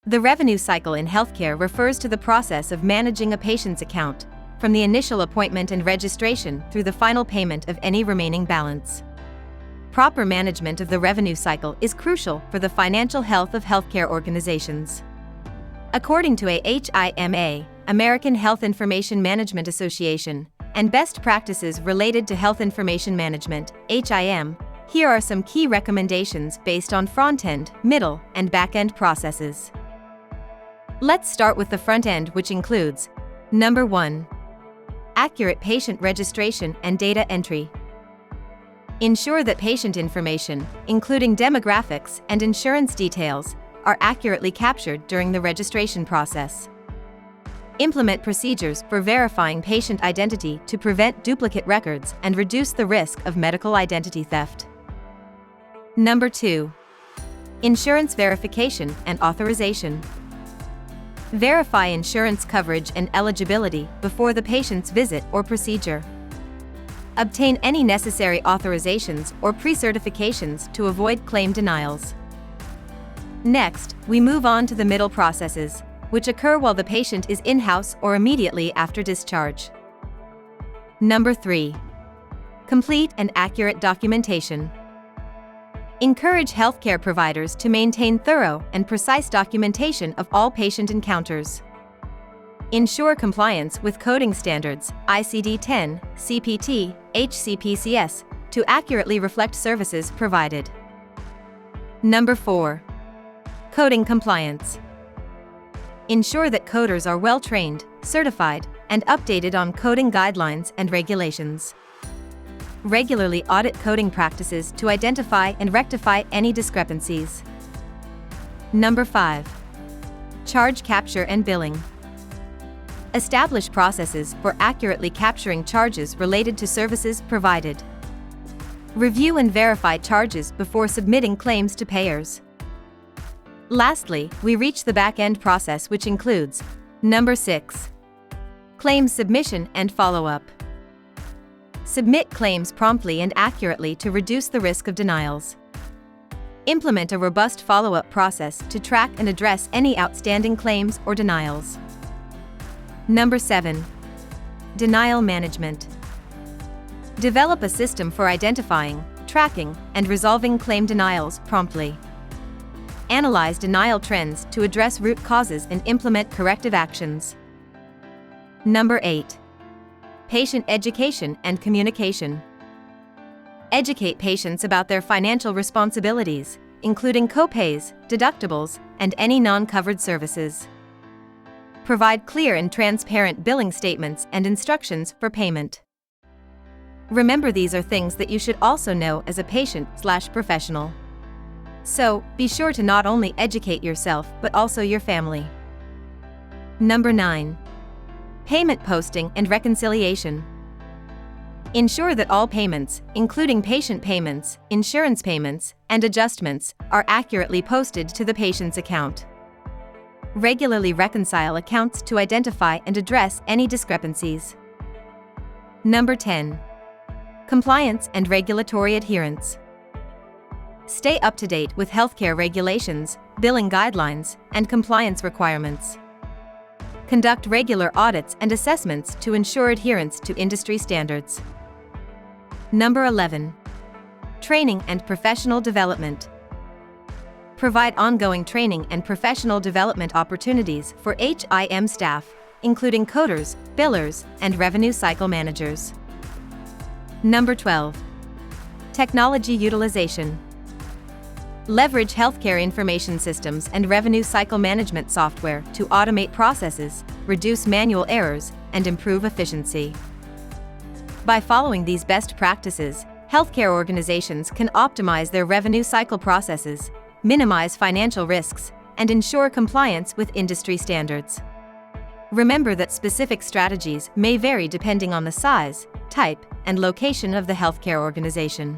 The revenue cycle in healthcare refers to the process of managing a patient's account, from the initial appointment and registration through the final payment of any remaining balance. Proper management of the revenue cycle is crucial for the financial health of healthcare organizations. According to AHIMA, American Health Information Management Association, and best practices related to health information management, HIM, here are some key recommendations based on front-end, middle, and back-end processes. Let's start with the front end, which includes: Number 1. Accurate patient registration and data entry. Ensure that patient information, including demographics and insurance details, are accurately captured during the registration process. Implement procedures for verifying patient identity to prevent duplicate records and reduce the risk of medical identity theft. Number 2. Insurance verification and authorization. Verify insurance coverage and eligibility before the patient's visit or procedure. Obtain any necessary authorizations or pre-certifications to avoid claim denials. Next, we move on to the middle processes, which occur while the patient is in-house or immediately after discharge. Number 3. Complete and accurate documentation. Encourage healthcare providers to maintain thorough and precise documentation of all patient encounters. Ensure compliance with coding standards, ICD-10, CPT, HCPCS, to accurately reflect services provided. Number 4. Coding compliance. Ensure that coders are well-trained, certified, and updated on coding guidelines and regulations. Regularly audit coding practices to identify and rectify any discrepancies. Number 5. Charge capture and billing. Establish processes for accurately capturing charges related to services provided. Review and verify charges before submitting claims to payers. Lastly, we reach the back-end process, which includes: Number 6. Claims submission and follow-up. Submit claims promptly and accurately to reduce the risk of denials. Implement a robust follow-up process to track and address any outstanding claims or denials. Number 7. Denial management. Develop a system for identifying, tracking, and resolving claim denials promptly. Analyze denial trends to address root causes and implement corrective actions. Number 8. Patient education and communication. Educate patients about their financial responsibilities, including co-pays, deductibles, and any non-covered services. Provide clear and transparent billing statements and instructions for payment. Remember, these are things that you should also know as a patient/professional. So, be sure to not only educate yourself but also your family. Number 9. Payment posting and reconciliation. Ensure that all payments, including patient payments, insurance payments, and adjustments, are accurately posted to the patient's account. Regularly reconcile accounts to identify and address any discrepancies. Number 10. Compliance and regulatory adherence. Stay up to date with healthcare regulations, billing guidelines, and compliance requirements. Conduct regular audits and assessments to ensure adherence to industry standards. Number 11. Training and professional development. Provide ongoing training and professional development opportunities for HIM staff, including coders, billers, and revenue cycle managers. Number 12. Technology utilization. Leverage healthcare information systems and revenue cycle management software to automate processes, reduce manual errors, and improve efficiency. By following these best practices, healthcare organizations can optimize their revenue cycle processes, minimize financial risks, and ensure compliance with industry standards. Remember that specific strategies may vary depending on the size, type, and location of the healthcare organization.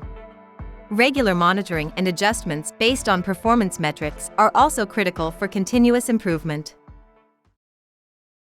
Regular monitoring and adjustments based on performance metrics are also critical for continuous improvement.